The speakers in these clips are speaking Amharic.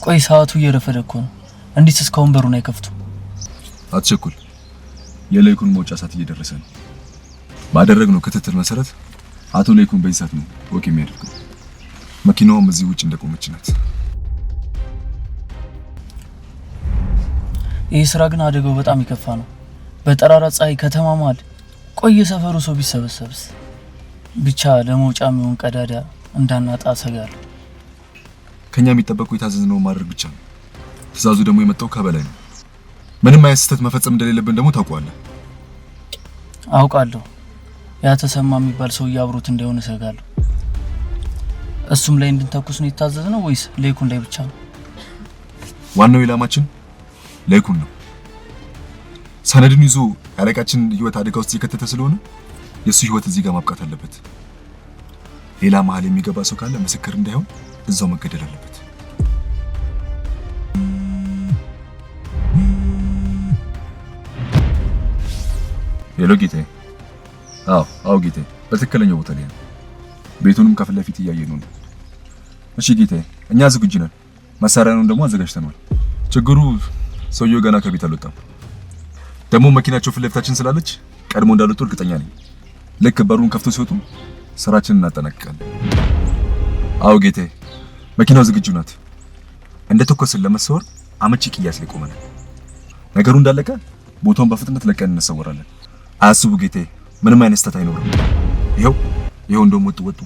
ቆይ ሰዓቱ እየረፈደ እኮ ነው። እንዴት እስካሁን በሩን አይከፍቱ? አትቸኩል። የለይኩን መውጫ ሰዓት እየደረሰ ነው። ባደረግነው ክትትል መሰረት አቶ ለይኩን በዚህ ሰዓት ነው ወክ የሚያደርገው። መኪናውም እዚህ ውጭ እንደቆመች ናት። ይህ ስራ ግን አደጋው በጣም ይከፋ ነው። በጠራራ ፀሐይ ከተማ መሀል ቆየ ሰፈሩ ሰው ቢሰበሰብስ? ብቻ ለመውጫ የሚሆን ቀዳዳ እንዳናጣ ሰጋለሁ። ከኛ የሚጠበቀው የታዘዝነውን ማድረግ ብቻ ነው። ትዕዛዙ ደግሞ የመጣው ከበላይ ነው። ምንም አይነት ስህተት መፈጸም እንደሌለብን ደግሞ ታውቃለህ። አውቃለሁ። ያ ተሰማ የሚባል ሰው ያብሩት እንደሆነ ሰጋለሁ። እሱም ላይ እንድንተኩስ ነው የታዘዝነው ወይስ ለይኩን ላይ ብቻ ነው? ዋናው ኢላማችን ለይኩን ነው። ሰነድን ይዞ ያለቃችን ህይወት አደጋ ውስጥ እየከተተ ስለሆነ የሱ ህይወት እዚህ ጋር ማብቃት አለበት። ሌላ መሀል የሚገባ ሰው ካለ ምስክር እንዳይሆን እዛው መገደል አለበት። ሄሎ ጌታዬ። አዎ ጌታዬ፣ በትክክለኛው ቦታ ላይ ነው። ቤቱንም ከፊት ለፊት እያየነው ነው። እሺ ጌታዬ፣ እኛ ዝግጁ ነን። መሳሪያውን ደግሞ አዘጋጅተናል። ችግሩ ሰውየው ገና ከቤት አልወጣም። ደግሞ መኪናቸው ፊት ለፊታችን ስላለች ቀድሞ እንዳልወጡ እርግጠኛ ነኝ። ልክ በሩን ከፍቶ ሲወጡ ስራችንን እናጠናቅቃለን። አዎ ጌታዬ፣ መኪናው ዝግጁ ናት። እንደተኮስን ለመሰወር አመቺ ቅያስ ላይ ቆመናል። ነገሩ እንዳለቀ ቦታውን በፍጥነት ለቀን እንሰወራለን። አያስቡ ጌታዬ፣ ምንም አይነት ስህተት አይኖርም። ይኸው እንደውም ወጡ።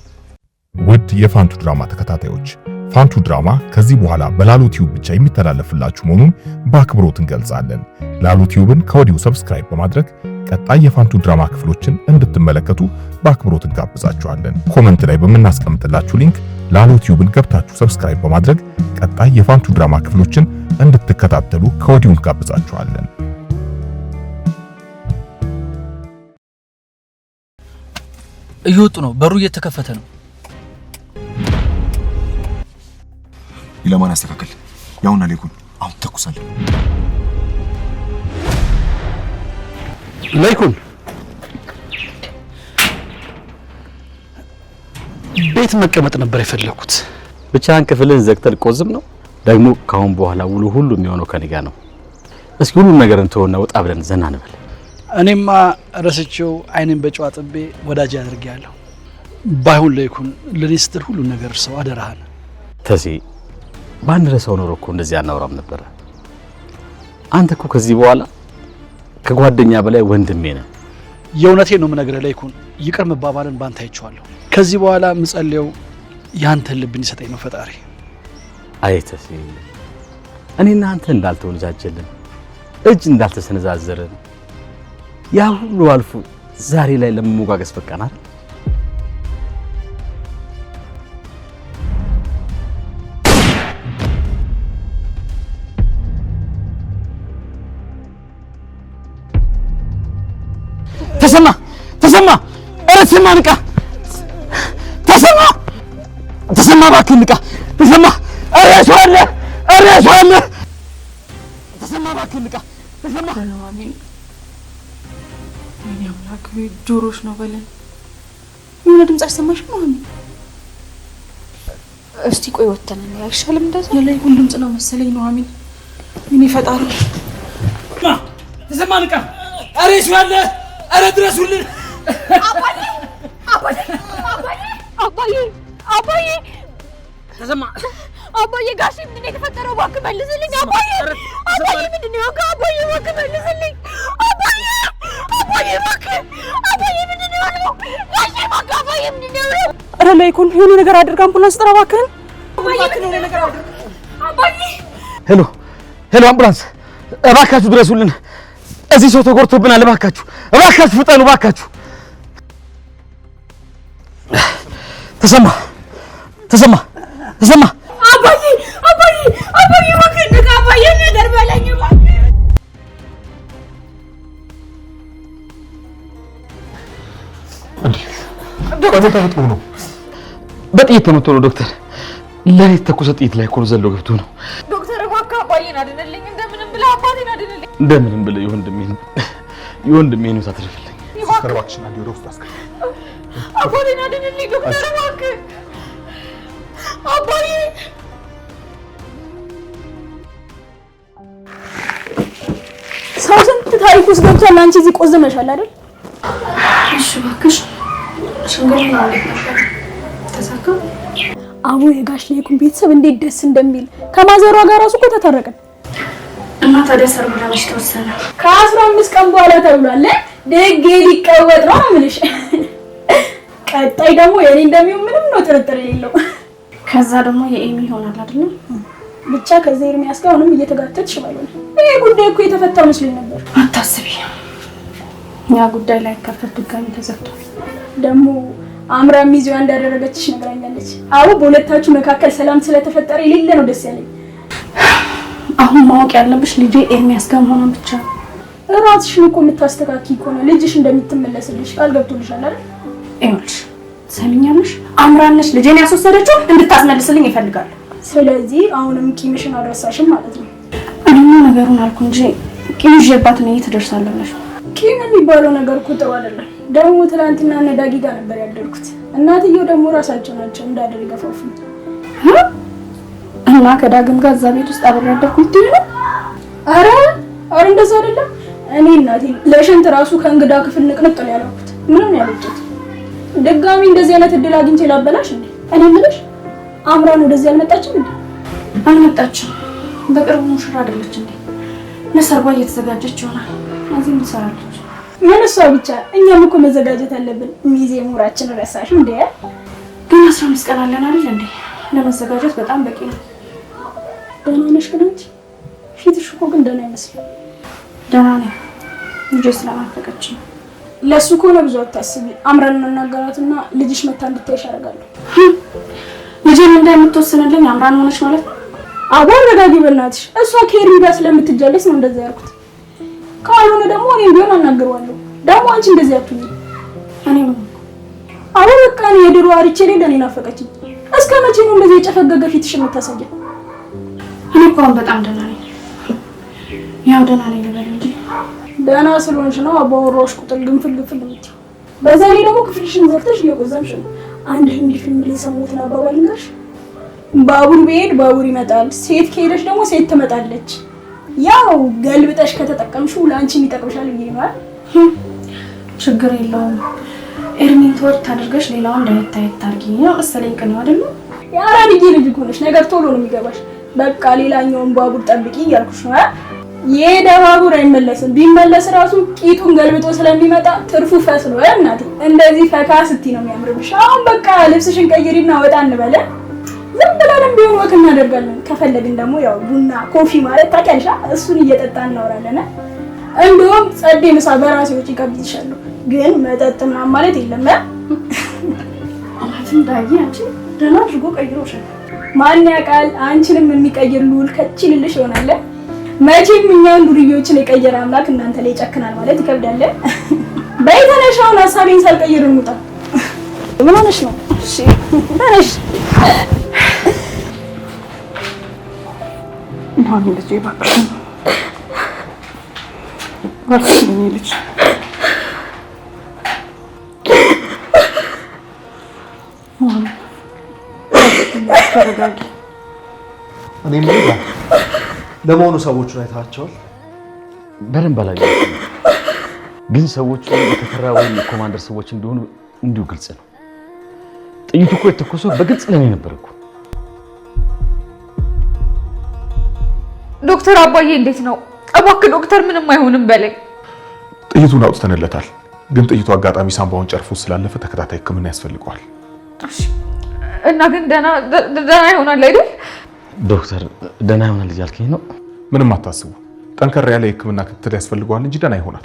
ውድ የፋንቱ ድራማ ተከታታዮች፣ ፋንቱ ድራማ ከዚህ በኋላ በላሉ ቲዩብ ብቻ የሚተላለፍላችሁ መሆኑን በአክብሮት እንገልጻለን። ላሉ ቲዩብን ከወዲሁ ሰብስክራይብ በማድረግ ቀጣይ የፋንቱ ድራማ ክፍሎችን እንድትመለከቱ በአክብሮት እንጋብዛችኋለን። ኮሜንት ላይ በምናስቀምጥላችሁ ሊንክ ላሉ ቲዩብን ገብታችሁ ሰብስክራይብ በማድረግ ቀጣይ የፋንቱ ድራማ ክፍሎችን እንድትከታተሉ ከወዲሁ እንጋብዛችኋለን። እየወጡ ነው። በሩ እየተከፈተ ነው። ኢላማን አስተካክል። ያውና ለይኩን አሁን ተኩሳለን። ለይኩን ቤት መቀመጥ ነበር የፈለኩት። ብቻህን ክፍልን ዘግተን ቆዝም ነው ደግሞ። ካሁን በኋላ ውሉ ሁሉ የሚሆነው ከኔ ጋር ነው። እስኪ ሁሉ ነገር እንተውና ወጣ ብለን ዘና እንበል። እኔማ ረስቼው አይኔን በጨዋ ጥቤ ወዳጅ አድርጌያለሁ። ባይሆን ለይኩን ለኔ ስትል ሁሉ ነገር ሰው አደራህን። ተሲ ባንረሳው ኖሮ እኮ እንደዚህ አናወራም ነበር። አንተ እኮ ከዚህ በኋላ ከጓደኛ በላይ ወንድሜ ነህ። የእውነቴን ነው የምነግርህ ለይኩን፣ ይቅር መባባልን ባንተ አይቼዋለሁ። ከዚህ በኋላ ምጸልየው ያንተን ልብ እንዲሰጠኝ ነው ፈጣሪ። አይ ተሲ፣ እኔና አንተ እንዳልተወነጃጀልን እጅ እንዳልተሰነዛዘርን ያ ሁሉ አልፎ ዛሬ ላይ ለመሞጋገስ በቃናል። ተሰማ ኧረ ተሰማ ንቃ! ተሰማ እባክህ ንቃ! ተሰማ ኧረ ሰው አለ! ተሰማ እባክህ ንቃ! ተሰማ አሜን። ምን ያምላክ ጆሮሽ ነው በለን። የሆነ ድምጽ አሰማሽ ነው አሜን። እስቲ ቆይ ወተን ነው አይሻልም? እንደዛ የለይኩን ድምጽ ነው መሰለኝ ነው አሜን። እኔ ፈጣሪ ተሰማ ንቃ! ኧረ ሰው አለ! ኧረ ድረሱልን! አባዬ ተሰማ አባዬ ጋሽ ምንድን ነው የተፈጠረው? እባክህ መልስልኝ አባዬ ምንድን ነው? አባዬ እባክህ መልስልኝ አባዬ እባክህ ምንድን ነው ያለው? ጋሽ እባክህ አባዬ ምንድን ነው ያለው? ኧረ ለይኩን የሆነ ነገር አድርግ፣ አምቡላንስ ጥራ እባክህን። ሄሎ አምቡላንስ እባካችሁ ድረሱልን! እዚህ ሰው ተጎድቶብናል። እባካችሁ ፍጠኑ እባካችሁ! ተሰማ አባዬ እባክህ ንቃ! አባዬ ነገር በለኝ እባክህ! ተፈጥሮ ነው። በጥይት ተመቶ ነው ዶክተር። ለኔ ተኩሰ ጥይት ላይ እኮ ነው ዘሎ ገብቶ ነው። ዶክተር እባክህ አባዬን አድንልኝ! እንደምንም ብለህ አባቴን አድንልኝ! እንደምንም ብለህ የወንድሜን ነው ታትርፍልኝ። ከረባክሽና ወደ ውስጥ አስከኝ። አባቴን አድንልኝ ዶክተር እባክህ! አባዬ ታሪክ ውስጥ ገብቷል። አንቺ እዚህ ቆዘመሻል አይደል? እሺ እባክሽ ሽንገር ማለት ነበር ተሳካ። አቡ የጋሽ ለይኩን ቤተሰብ እንዴት ደስ እንደሚል ከማዘሯ ጋር ራሱ እኮ ተታረቀን። እና ታዲያ ሰርግ ለመች ተወሰነ? ከ15 ቀን በኋላ ተብሏል። ደግ ሊቀወጥ ነው ምንሽ። ቀጣይ ደግሞ የኔ እንደሚሆን ምንም ነው ጥርጥር የሌለው። ከዛ ደግሞ የኤሚ ይሆናል አይደል? ብቻ ከዚህ ኤርሚያስ ጋር አሁንም እየተጋተትሽ ማለት ነው። ይሄ ጉዳይ እኮ የተፈታ መስሎኝ ነበር። አታስቢ፣ ያ ጉዳይ ላይ ከፈት ድጋሚ ተዘግቷል። ደግሞ አምራ ሚዜዋ እንዳደረገችሽ ነግራኛለች። አዎ በሁለታችሁ መካከል ሰላም ስለተፈጠረ የሌለ ነው ደስ ያለኝ። አሁን ማወቅ ያለብሽ ልጄ ኤርሚያስ ጋር መሆኗን ብቻ። እራስሽን እኮ የምታስተካክይ ከሆነ ልጅሽ እንደምትመለስልሽ ቃል ገብቶልሻል አይደል? ይኸውልሽ ሰሚኛለሽ፣ አምራነሽ ልጄን ያስወሰደችው እንድታስመልስልኝ ይፈልጋል። ስለዚህ አሁንም ቂምሽን አልረሳሽም ማለት ነው። እኔማ ነገሩን አልኩ እንጂ ቂም ይዤባት ነው ትደርሳለሽ። ቂም የሚባለው ነገር እኮ ጥሩ አይደለም። ደግሞ ትናንትና እነ ዳጊ ጋር ነበር ያደርኩት። እናትየው ደግሞ ራሳቸው ናቸው እንዳደር ይገፋፉኝ እና ከዳግም ጋር እዛ ቤት ውስጥ አብሬ ያደርኩት ነው። አረ እንደዛ አይደለም። እኔ እናቴ ለሽንት ራሱ ከእንግዳ ክፍል ንቅንቅ ነው ያልኩት። ምንም ያልኩት ድጋሚ እንደዚህ አይነት እድል አግኝቼ ላበላሽ እንዴ? እኔ ምንሽ አምራን ወደዚህ አልመጣችም እንዴ? አልመጣችም። በቅርቡ ሙሽራ አይደለች እንዴ? ለሰርጓ እየተዘጋጀች ይሆናል። እዚህ ምን ሰራለች? ምን እሷ ብቻ፣ እኛም እኮ መዘጋጀት አለብን። ሚዜ ሙራችን ረሳሽ እንዴ? ግን 15 ቀን አለን አይደል እንዴ? ለመዘጋጀት በጣም በቂ ነው። ደህና ነሽ ግን አንቺ? ፊትሽ እኮ ግን ደህና አይመስልም። ደህና ነኝ። ልጄ ስለናፈቀች ነው። ለሱ ከሆነ ብዙ አታስቢ። አምረን እናናገራትና ልጅሽ መታ እንድታይሽ አደርጋለሁ። ልጄን እንደምትወስንልኝ አምራን ሆነች ማለት ነው? አቦ አረጋጊ በእናትሽ። እሷ ከኤርሚ ጋር ስለምትጀለስ ነው እንደዛ ያልኩት። ካልሆነ ደግሞ እኔም ቢሆን አናግረዋለሁ። ደግሞ አንቺ እንደዚህ አትሁኚ። እኔም አቦ በቃ እኔ የድሮ አርቼ ሌላ እኔ ናፈቀችኝ። እስከ መቼ ነው እንደዚህ የጨፈገገ ፊትሽ የምታሳየው? እኔ እኮ አሁን በጣም ደህና ነኝ። ያው ደህና ነኝ ልበል እንጂ ደህና ስለሆንሽ ነው አባወራሽ ቁጥር ግንፍል የምትይው። በዛ ላይ ደግሞ ክፍልሽን ዘግተሽ እየቆዘምሽ ነው። አንድ ህንድ ፊልም ላይ ሰሞኑን አባባል ልንገርሽ፣ ባቡር ቢሄድ ባቡር ይመጣል፣ ሴት ከሄደች ደግሞ ሴት ትመጣለች። ያው ገልብጠሽ ከተጠቀምሽው ለአንቺ ይጠቅምሻል ብዬ ነው። ችግር የለውም። ኤርሚን ተወርት አድርገሽ ሌላውን እንዳይታየት ታርጊ ነው መሰለኝ። ቀን አይደል? ያራድዬ ልጅ እኮ ነሽ፣ ነገር ቶሎ ነው የሚገባሽ። በቃ ሌላኛውን ባቡር ጠብቂ እያልኩሽ ነው። የሄደ ባቡር አይመለስም። ቢመለስ ራሱ ቂጡን ገልብጦ ስለሚመጣ ትርፉ ፈስ ነው። እናቴ እንደዚህ ፈካ ስትይ ነው የሚያምርብሽ። አሁን በቃ ልብስሽን ቀይሪና ወጣ እንበለ። ዝም ብለን ቢሆን ወክ እናደርጋለን። ከፈለግን ደግሞ ያው ቡና ኮፊ ማለት ታውቂያለሽ፣ እሱን እየጠጣን እናወራለን። እንደውም ጸዴ ምሳ በራሴ ወጪ ቀብይሻለሁ። ግን መጠጥ ምናምን ማለት የለም። አላትም ዳጊ አንቺ ደህና አድርጎ ቀይሮሻል። ማን ያውቃል አንቺንም የሚቀይር ልውል ከችልልሽ ይሆናል። መቼም እኛን ዱርዮችን የቀየረ አምላክ እናንተ ላይ ይጨክናል ማለት ይከብዳል። በይተነሻውን ሀሳቤን ሳልቀይር እንውጣ። ምን ሆነሽ ነው? እሺ ተነሽ። ማን ልጅ እባክሽ እባክሽ ልጅ ተረጋጊ። እኔ ምን ለመሆኑ ሰዎቹን አይታቸዋል? በደንብ አላየሁትም፣ ግን ሰዎቹ የተፈራ ወይም የኮማንደር ሰዎች እንደሆኑ እንዲሁ ግልጽ ነው። ጥይቱ እኮ የተኮሰው በግልጽ ለኔ ነበር እኮ። ዶክተር አባዬ እንዴት ነው? እባክህ ዶክተር ምንም አይሆንም በለኝ። ጥይቱን አውጥተንለታል፣ ግን ጥይቱ አጋጣሚ ሳምባውን ጨርፎ ስላለፈ ተከታታይ ሕክምና ያስፈልገዋል። እሺ እና ግን ደህና ይሆናል አይደል? ዶክተር ደህና ይሆናል እያልከኝ ነው? ምንም አታስቡ፣ ጠንከር ያለ የሕክምና ክትትል ያስፈልገዋል እንጂ ደህና ይሆናል።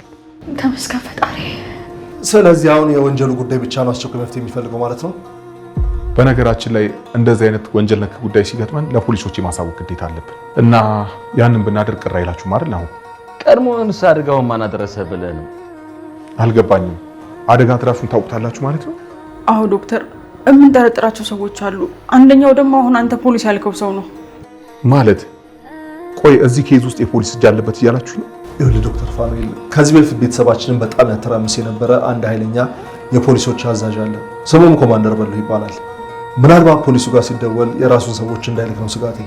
ተመስገን ፈጣሪ። ስለዚህ አሁን የወንጀሉ ጉዳይ ብቻ ነው አስቸኳይ መፍትሄ የሚፈልገው ማለት ነው? በነገራችን ላይ እንደዚህ አይነት ወንጀል ነክ ጉዳይ ሲገጥመን ለፖሊሶች የማሳወቅ ግዴታ አለብን እና ያንን ብናደርግ ቅር አይላችሁም አይደል? አሁን ቀድሞውንስ አደጋውን ማን አደረሰ ብለህ ነው? አልገባኝም። አደጋ አድራሹን ታውቁታላችሁ ማለት ነው? አዎ ዶክተር፣ የምንጠረጥራቸው ሰዎች አሉ። አንደኛው ደግሞ አሁን አንተ ፖሊስ ያልከው ሰው ነው ማለት። ቆይ እዚህ ኬዝ ውስጥ የፖሊስ እጅ አለበት እያላችሁ ነው? ይኸውልህ ዶክተር ፋኑኤል፣ ከዚህ በፊት ቤተሰባችንን በጣም ያተራምስ የነበረ አንድ ኃይለኛ የፖሊሶች አዛዥ አለ። ስሙም ኮማንደር በለው ይባላል። ምናልባት ፖሊሱ ጋር ሲደወል የራሱን ሰዎች እንዳይልክ ነው ስጋቴ።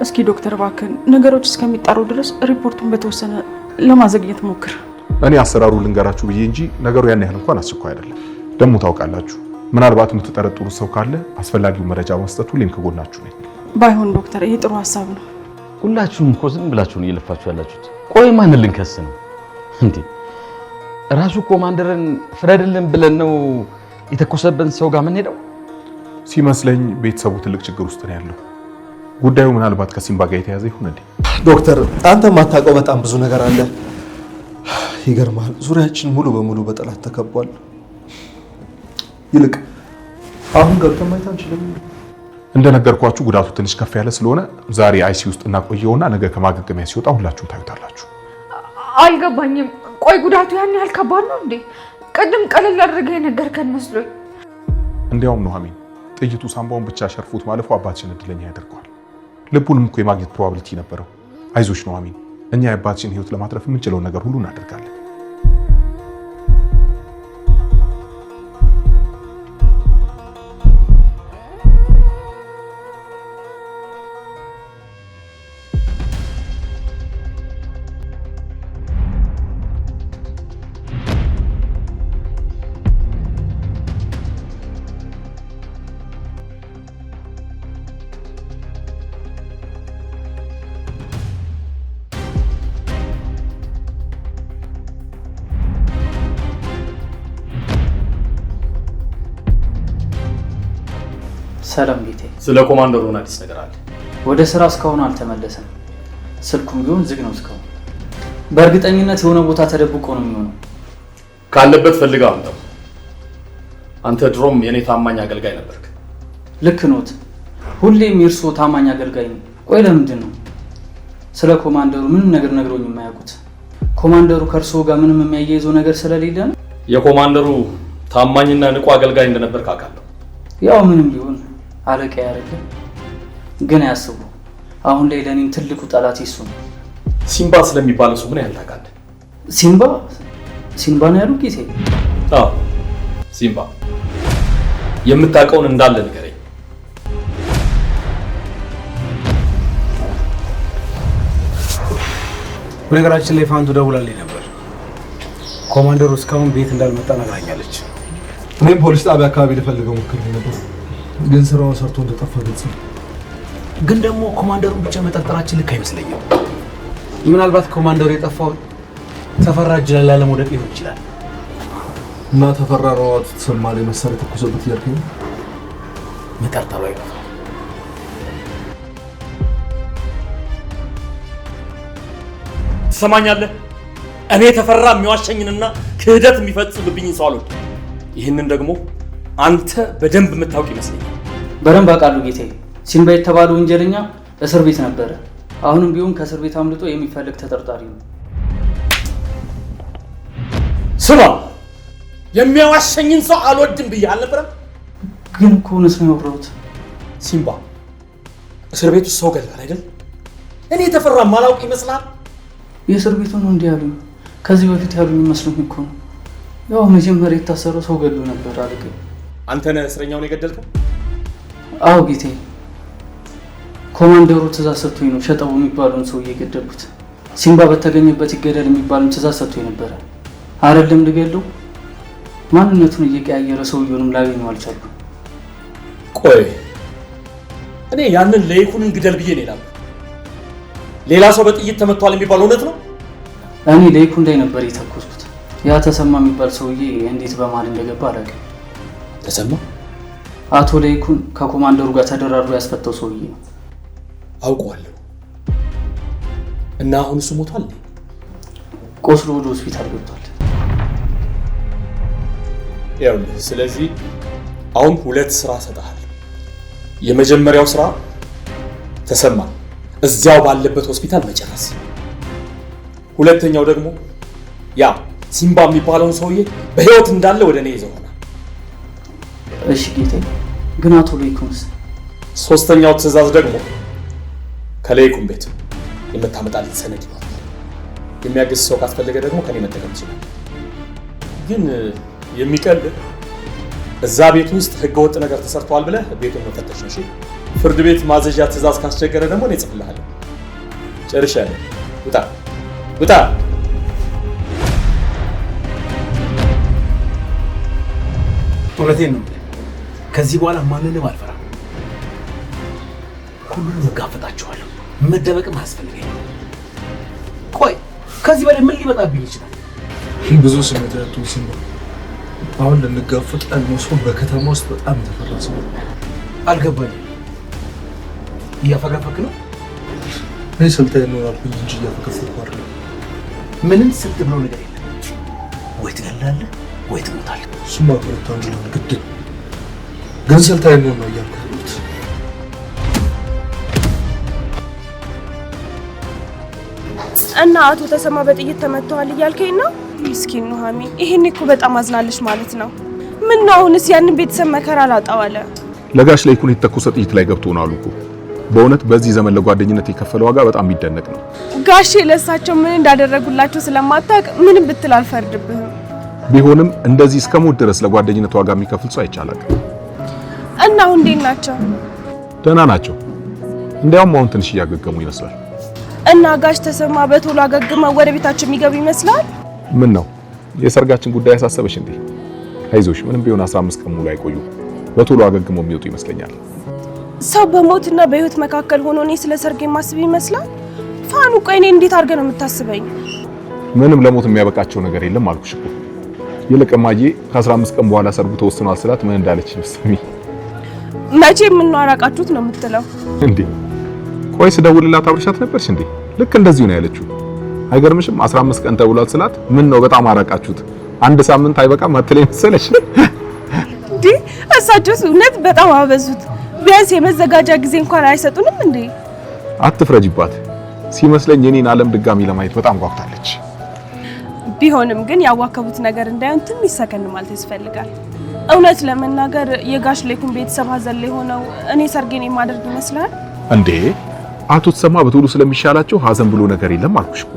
እስኪ ዶክተር እባክህን ነገሮች እስከሚጣሩ ድረስ ሪፖርቱን በተወሰነ ለማዘግየት ሞክር። እኔ አሰራሩ ልንገራችሁ ብዬ እንጂ ነገሩ ያን ያህል እንኳን አስቸኳይ አይደለም። ደግሞ ታውቃላችሁ፣ ምናልባት የምትጠረጥሩት ሰው ካለ አስፈላጊው መረጃ መስጠቱ ሁሌም ከጎናችሁ ነኝ። ባይሆን ዶክተር ይሄ ጥሩ ሀሳብ ነው። ሁላችሁም እኮ ዝም ብላችሁ ነው እየለፋችሁ ያላችሁት። ቆይ ማን ልንከስ ነው እንዴ? ራሱ ኮማንደርን ፍረድልን ብለን ነው የተኮሰበን ሰው ጋር ምን ሄደው? ሲመስለኝ ቤተሰቡ ትልቅ ችግር ውስጥ ነው ያለው። ጉዳዩ ምናልባት ከሲምባ ጋር የተያዘ ይሁን እንዴ? ዶክተር አንተ የማታውቀው በጣም ብዙ ነገር አለ። ይገርማል፣ ዙሪያችን ሙሉ በሙሉ በጠላት ተከቧል። ይልቅ አሁን ገብተን ማየት አንችልም? እንደነገርኳችሁ ጉዳቱ ትንሽ ከፍ ያለ ስለሆነ ዛሬ አይሲ ውስጥ እናቆየውና ነገ ከማገገሚያ ሲወጣ ሁላችሁም ታዩታላችሁ። አልገባኝም። ቆይ ጉዳቱ ያን ያህል ከባድ ነው እንዴ? ቅድም ቀለል አድርገህ የነገርከን መስሎኝ። እንዲያውም ኑሐሚን ጥይቱ ሳምባውን ብቻ ሸርፎት ማለፉ አባትሽን እድለኛ ያደርገዋል። ልቡንም እኮ የማግኘት ፕሮባቢሊቲ ነበረው። አይዞሽ ኑሐሚን፣ እኛ የአባትሽን ህይወት ለማትረፍ የምንችለውን ነገር ሁሉ እናደርጋለን። ሰላም ጌቴ። ስለ ኮማንደሩ አዲስ ነገር አለ? ወደ ስራ እስካሁን አልተመለሰም። ስልኩም ቢሆን ዝግ ነው እስካሁን። በእርግጠኝነት የሆነ ቦታ ተደብቆ ነው የሚሆነው። ካለበት ፈልጋ አምጣው። አንተ ድሮም የኔ ታማኝ አገልጋይ ነበርክ። ልክ ኖት። ሁሌም የእርስዎ ታማኝ አገልጋይ ነው። ቆይ ለምንድን ነው ስለ ኮማንደሩ ምንም ነገር ነግሮኝ የማያውቁት? ኮማንደሩ ከእርስዎ ጋር ምንም የሚያያይዘው ነገር ስለሌለ ነው? የኮማንደሩ ታማኝና ንቁ አገልጋይ እንደነበርክ አውቃለሁ። ያው ምንም ቢሆን አለቃ ያደረገ ግን ያስቡ። አሁን ላይ ለኔም ትልቁ ጠላት እሱ ነው። ሲምባ ስለሚባለው ሰው ምን ያህል ታውቃለህ? ሲምባ ነው ያሉት ጌቴ? አዎ ሲምባ። የምታውቀውን እንዳለ ንገረኝ። በነገራችን ላይ ፋንቱ ደውላልኝ ነበር። ኮማንደሩ እስካሁን ቤት እንዳልመጣ ነግራኛለች። እኔም ፖሊስ ጣቢያ አካባቢ ልፈልገው ሞክሬ ነበር፣ ግን ስራውን ሰርቶ እንደጠፋ ግልጽ ነው። ግን ደግሞ ኮማንደሩን ብቻ መጠርጠራችን ልክ አይመስለኝም። ምናልባት ኮማንደሩ የጠፋው ተፈራ እጅ ላይ ላለመውደቅ ሊሆን ይችላል። እና ተፈራ ሯዋት ተሰማ ላይ መሳሪያ ተኩሶበት እያልከኝ ነው? መጠርጠሩ አይጠፋም። ትሰማኛለህ? እኔ ተፈራ የሚዋሸኝንና ክህደት የሚፈጽምብኝን ሰው አልወድም። ይህንን ደግሞ አንተ በደንብ የምታውቅ ይመስለኛል። በደንብ አውቃለሁ ጌቴ። ሲምባ የተባለው ወንጀለኛ እስር ቤት ነበረ። አሁንም ቢሆን ከእስር ቤት አምልጦ የሚፈልግ ተጠርጣሪ ነው። ስማ፣ የሚያዋሸኝን ሰው አልወድም ብዬ አልነበረም? ግን እኮ እውነት ነው ያወራሁት። ሲምባ እስር ቤት ውስጥ ሰው ገድሏል አይደል? እኔ ተፈራ ማላውቅ ይመስላል? የእስር ቤቱ ነው እንዲህ ያሉኝ። ከዚህ በፊት ያሉኝ መስሎኝ እኮ ነው። ያው መጀመሪያ የታሰረው ሰው ገድሎ ነበር አለቀ። አንተ ነህ እስረኛውን የገደልከው? አዎ ጌቴ። ኮማንደሩ ትእዛዝ ሰጥቶኝ ነው ሸጠው የሚባለውን ሰው እየገደልኩት። ሲምባ በተገኘበት ይገደል የሚባለውን ትእዛዝ ሰጥቶኝ ነበረ። አይደለም ልገለው፣ ማንነቱን እየቀያየረ ሰውየውንም ላገኘው አልቻልኩም። ቆይ እኔ ያንን ለይኩንን ግደል ብዬ ነው የላኩት። ሌላ ሰው በጥይት ተመቷል የሚባለው እውነት ነው? እኔ ለይኩን ላይ ነበር የተኮስኩት። ያ ተሰማ የሚባል ሰውዬ እንዴት በማል እንደገባ አላውቅም። ተሰማ? አቶ ለይኩን ከኮማንደሩ ጋር ተደራድሮ ያስፈታው ሰውዬ ነው። አውቀዋለሁ። እና አሁን እሱ ሞቷል? ቆስሎ ወደ ሆስፒታል ገብቷል። ይኸውልህ፣ ስለዚህ አሁን ሁለት ስራ ሰጥሃለሁ። የመጀመሪያው ስራ ተሰማ እዚያው ባለበት ሆስፒታል መጨረስ። ሁለተኛው ደግሞ ያ ሲምባ የሚባለውን ሰውዬ በህይወት እንዳለ ወደ እኔ ይዘውና። እሺ ጌቴ፣ ግን አቶ ለይኩንስ? ሶስተኛው ትዕዛዝ ደግሞ ከለይኩን ቤት የምታመጣልኝ ሰነድ ይኖራል። የሚያግዝ ሰው ካስፈለገ ደግሞ ከኔ መጠቀም ይችላል። ግን የሚቀል እዛ ቤት ውስጥ ህገወጥ ነገር ተሰርቷል ብለህ ቤቱን መፈተሽ ነው። እሺ፣ ፍርድ ቤት ማዘዣ ትዕዛዝ ካስቸገረ ደግሞ እኔ እጽፍልሃለሁ። ጨርሻለሁ። ውጣ ውጣ። እውነቴን ነው። ከዚህ በኋላ ማንንም አልፈራም። ሁሉንም እጋፈጣቸዋለሁ። መደበቅም አያስፈልገኝም። ቆይ ከዚህ በላይ ምን ሊመጣብኝ ይችላል? ብዙ ስሜት ያለው ሲምባ አሁን ልንጋፈጥ ያለው ሰው በከተማ ውስጥ በጣም የተፈራ ሰው አልገባኝም። እያፈገፈክ ነው? እኔ ስልታዬ ነው አልኩኝ እንጂ እያፈገፈኩ አይደለም። ምንም ስልት ብሎ ነገር የለም። ወይ ትገላለህ ወይ ትሞታለህ። እሱማ ከሁለቱ አንዱ ነው ግድ። ግን ስልታዬ ነው እያልኩ ያለሁት። እና አቶ ተሰማ በጥይት ተመተዋል እያልከኝ ነው? ምስኪን ኑሐሚን፣ ይሄን እኮ በጣም አዝናለች ማለት ነው። ምን ነው አሁንስ ያንን ቤተሰብ መከራ ላጣው አለ። ለጋሽ ላይ ኩን የተኮሰ ጥይት ላይ ገብቶ ነው አሉ እኮ። በእውነት በዚህ ዘመን ለጓደኝነት የከፈለው ዋጋ በጣም የሚደነቅ ነው። ጋሼ ለእሳቸው ምን እንዳደረጉላቸው ስለማታውቅ ምንም ብትል አልፈርድብህም። ቢሆንም እንደዚህ እስከሞት ድረስ ለጓደኝነት ዋጋ የሚከፍል ሰው አይቻላል። እና አሁን እንዴት ናቸው? ደህና ናቸው። እንዲያውም አሁን ትንሽ እያገገሙ ይመስላል። እና ጋሽ ተሰማ በቶሎ አገግመው ወደ ቤታቸው የሚገቡ ይመስላል። ምን ነው የሰርጋችን ጉዳይ ያሳሰበሽ እንዴ? አይዞሽ፣ ምንም ቢሆን 15 ቀን ሙሉ አይቆዩ። በቶሎ አገግመው የሚወጡ ይመስለኛል። ሰው በሞትና በህይወት መካከል ሆኖ እኔ ስለ ሰርግ የማስብ ይመስላል። ፋኑ፣ ቆይ እኔ እንዴት አድርገህ ነው የምታስበኝ? ምንም ለሞት የሚያበቃቸው ነገር የለም አልኩሽ እኮ። ይልቅ እማዬ ከ15 ቀን በኋላ ሰርጉ ተወስኗል ስላት ምን እንዳለች ስሚ። መቼ ምን ነው አራቃችሁት ነው የምትለው እንዴ? ቆይ ስደውልላት አብርሻት ነበርሽ እንዴ? ልክ እንደዚሁ ነው ያለችው። አይገርምሽም? 15 ቀን ተብሏል ስላት ምን ነው በጣም አራቃችሁት፣ አንድ ሳምንት አይበቃም አትለኝ መሰለሽ? እንዴ እሳቸውስ እውነት በጣም አበዙት። ቢያንስ የመዘጋጃ ጊዜ እንኳን አይሰጡንም እንዴ? አትፍረጂባት። ሲመስለኝ የኔን ዓለም ድጋሚ ለማየት በጣም ጓጉታለች። ቢሆንም ግን ያዋከቡት ነገር እንዳይሆን ትንሽ ሰከን ማለት ያስፈልጋል። እውነት ለመናገር የጋሽ ሌኩን ቤተሰብ ሀዘን ላይ ሆነው እኔ ሰርጌን የማደርግ ይመስላል እንዴ? አቶ ተሰማ በቶሎ ስለሚሻላቸው ሀዘን ብሎ ነገር የለም አልኩሽ እኮ።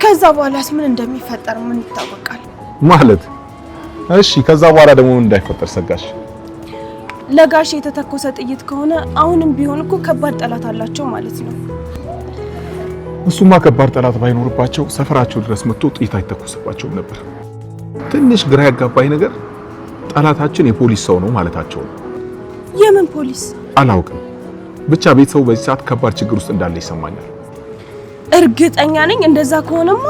ከዛ በኋላስ ምን እንደሚፈጠር ምን ይታወቃል ማለት? እሺ ከዛ በኋላ ደግሞ ምን እንዳይፈጠር ሰጋሽ? ለጋሽ የተተኮሰ ጥይት ከሆነ አሁንም ቢሆን እኮ ከባድ ጠላት አላቸው ማለት ነው። እሱማ ከባድ ጠላት ባይኖርባቸው ሰፈራቸው ድረስ መጥቶ ጥይት አይተኮስባቸውም ነበር። ትንሽ ግራ ያጋባኝ ነገር ጠላታችን የፖሊስ ሰው ነው ማለታቸው ነው። የምን ፖሊስ? አላውቅም። ብቻ ቤተሰቡ በዚህ ሰዓት ከባድ ችግር ውስጥ እንዳለ ይሰማኛል። እርግጠኛ ነኝ እንደዛ ከሆነማ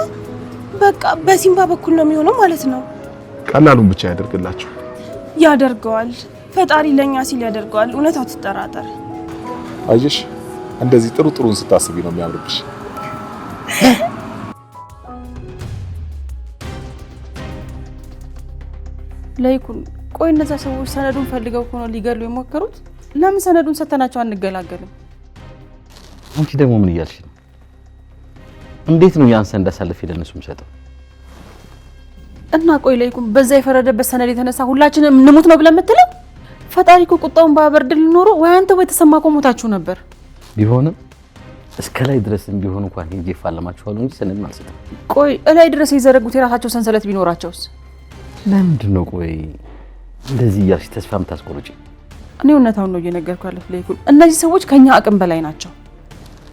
በቃ በሲምባ በኩል ነው የሚሆነው ማለት ነው። ቀላሉን ብቻ ያደርግላቸው። ያደርገዋል። ፈጣሪ ለኛ ሲል ያደርገዋል። እውነት አትጠራጠር። አየሽ፣ እንደዚህ ጥሩን ስታስቢ ነው የሚያምርብሽ። ለይኩን ቆይ፣ እነዛ ሰዎች ሰነዱን ፈልገው ሆኖ ሊገሉ የሞከሩት ለምን ሰነዱን ሰተናቸው አንገላገልም? አንቺ ደግሞ ምን እያልሽ ነው? እንዴት ነው ያን ሰነድ አሳልፌ ለነሱ የምሰጠው? እና ቆይ ለይኩን በዛ የፈረደበት ሰነድ የተነሳ ሁላችንም እንሞት ነው ብለን የምትለው? ፈጣሪ እኮ ቁጣውን ባበርድል ኖሮ ወይ አንተ ወይ ተሰማ እኮ ሞታችሁ ነበር። ቢሆንም እስከ ላይ ድረስ ቢሆን እንኳን ሄጄ እፋለማችኋለሁ እንጂ ሰነድ አልሰጥም። ቆይ እላይ ድረስ የዘረጉት የራሳቸው ሰንሰለት ቢኖራቸውስ? ለምንድን ነው ቆይ እንደዚህ እያልሽ ተስፋ የምታስቆርጪ? እኔ እውነታውን ነው እየነገርኩ ያለሁት ለይኩን። እነዚህ ሰዎች ከኛ አቅም በላይ ናቸው።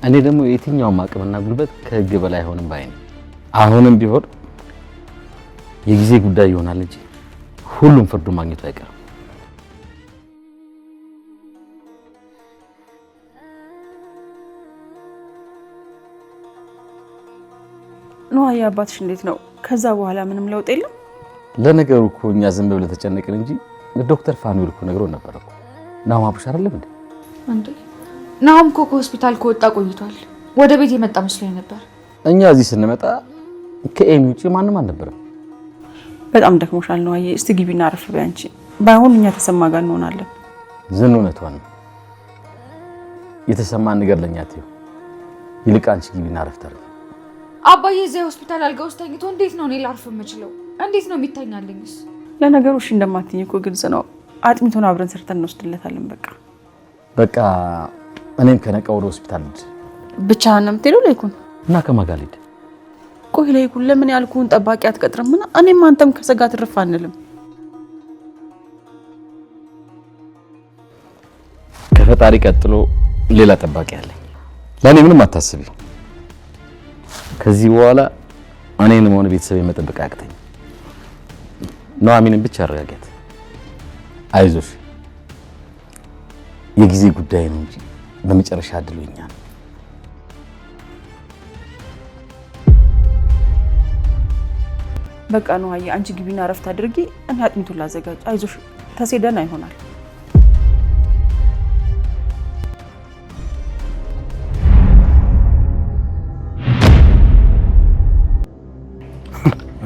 እኔ ደግሞ የትኛውም አቅምና ጉልበት ከህግ በላይ አይሆንም ባይ ነኝ። አሁንም ቢሆን የጊዜ ጉዳይ ይሆናል እንጂ ሁሉም ፍርዱ ማግኘቱ አይቀርም። ኖህ አባትሽ እንዴት ነው? ከዛ በኋላ ምንም ለውጥ የለም? ለነገሩ እኮ እኛ ዝም ብለን ተጨነቅን እንጂ ዶክተር ፋኑኤል እኮ ነግሮ ነበር እኮ። ናሆም አብሮሽ አይደለም እንዴ? እንዴ ናሆም እኮ ከሆስፒታል ከወጣ ቆይቷል። ወደ ቤት የመጣ መስሎኝ ነበር። እኛ እዚህ ስንመጣ ከኤሚ ውጪ ማንም አልነበረም። በጣም ደክሞሻል ነው። አየ እስቲ ግቢና አረፍ በይ አንቺ። ባይሆን እኛ ተሰማ ጋር እንሆናለን። ዝን እውነቷን ነው። የተሰማን ነገር ለኛ ተይው። ይልቅ አንቺ ግቢና አረፍ ታርጊ። አባዬ እዚህ ሆስፒታል አልጋ ውስጥ ተኝቶ እንዴት ነው እኔ ላርፍ የምችለው? እንዴት ነው የሚተኛልኝስ? ለነገሩ እሺ እንደማትኝ እኮ ግልጽ ነው። አጥሚቶን አብረን ሰርተን እንወስድለታለን። በቃ እኔም ከነቃ ወደ ሆስፒታል ልጅ ብቻህን ነው የምትሄደው ለይኩን? እና ከማን ጋር ልሂድ? ቆይ ለይኩን ለምን ያልኩህን ጠባቂ አትቀጥርምና እኔም አንተም ከሰጋ ትርፍ አንልም። ከፈጣሪ ቀጥሎ ሌላ ጠባቂ አለኝ። ለኔ ምንም አታስቢ። ከዚህ በኋላ እኔንም ሆነ ቤተሰብ መጠበቅ አያቅተኝ። ኑሐሚንን ብቻ አረጋጋት። አይዞሽ የጊዜ ጉዳይ ነው እንጂ በመጨረሻ አድሎኛል። በቃ ነው አየ አንቺ ግቢና ረፍት አድርጊ። እኔ አጥሚቱን ላዘጋጅ። አይዞሽ ተሴደና ይሆናል።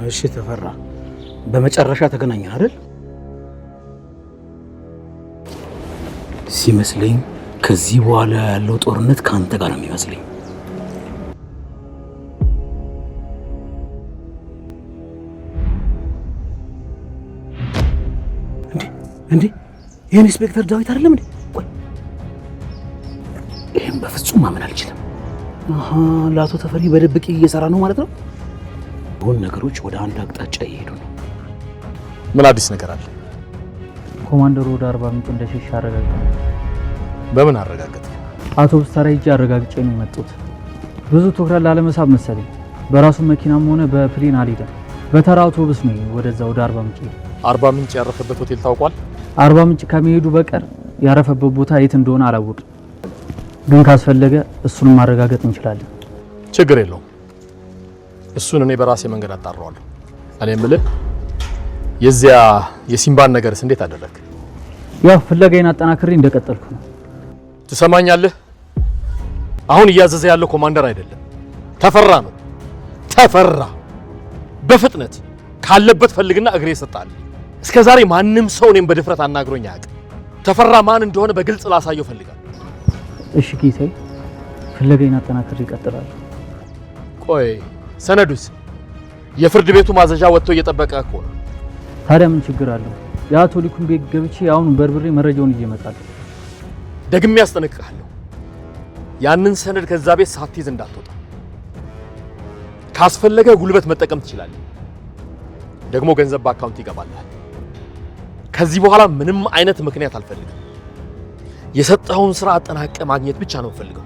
እሺ ተፈራ፣ በመጨረሻ ተገናኘን አይደል? ሲመስለኝ ከዚህ በኋላ ያለው ጦርነት ካንተ ጋር ነው የሚመስለኝ። እንዴ ይሄን ኢንስፔክተር ዳዊት አይደለም እንዴ? ቆይ ይሄን በፍጹም ማመን አልችልም። ለአቶ ተፈሪ በድብቅ እየሰራ ነው ማለት ነው። ሁሉ ነገሮች ወደ አንድ አቅጣጫ እየሄዱ ነው። ምን አዲስ ነገር አለ? ኮማንደሩ ወደ 40 ምንጭ እንደሸሽ አረጋግጠው። በምን አረጋግጥ? አውቶቡስ ተራ ሂጄ አረጋግጬ ነው የመጡት። ብዙ ትኩረት ላለመሳብ መሰለኝ በራሱ መኪናም ሆነ በፕሌን አልሄደም። በተራ አውቶቡስ ነው ወደዛ ወደ 40 ምንጭ። 40 ምንጭ ያረፈበት ሆቴል ታውቋል? 40 ምንጭ ከመሄዱ በቀር ያረፈበት ቦታ የት እንደሆነ አላወቅም። ግን ካስፈለገ እሱን ማረጋገጥ እንችላለን። ችግር የለውም። እሱን እኔ በራሴ መንገድ አጣራዋለሁ። እኔ የምልህ የዚያ የሲምባን ነገርስ እንዴት አደረክ? ያው ፍለጋዬን አጠናክሬ እንደቀጠልኩ ነው። ትሰማኛለህ? አሁን እያዘዘ ያለው ኮማንደር አይደለም ተፈራ ነው። ተፈራ በፍጥነት ካለበት ፈልግና እግሬ ይሰጣል። እስከዛሬ ማንም ሰው እኔም በድፍረት አናግሮኝ አያውቅም። ተፈራ ማን እንደሆነ በግልጽ ላሳየው ፈልጋለሁ። እሺ ጌታዬ፣ ፍለጋዬን አጠናክሬ እቀጥላለሁ። ቆይ ሰነዱስ? የፍርድ ቤቱ ማዘዣ ወጥቶ እየጠበቀ እኮ ነው። ታዲያ ምን ችግር አለው? የአቶ ሊኩን ቤት ገብቼ አሁን በርብሬ መረጃውን ይዤ እመጣለሁ። ደግሜ ያስጠነቅቃለሁ፣ ያንን ሰነድ ከዛ ቤት ሳትይዝ እንዳትወጣ። ካስፈለገ ጉልበት መጠቀም ትችላለህ። ደግሞ ገንዘብ በአካውንት ይገባልሃል። ከዚህ በኋላ ምንም አይነት ምክንያት አልፈልግም። የሰጠኸውን ስራ አጠናቀ ማግኘት ብቻ ነው ፈልገው።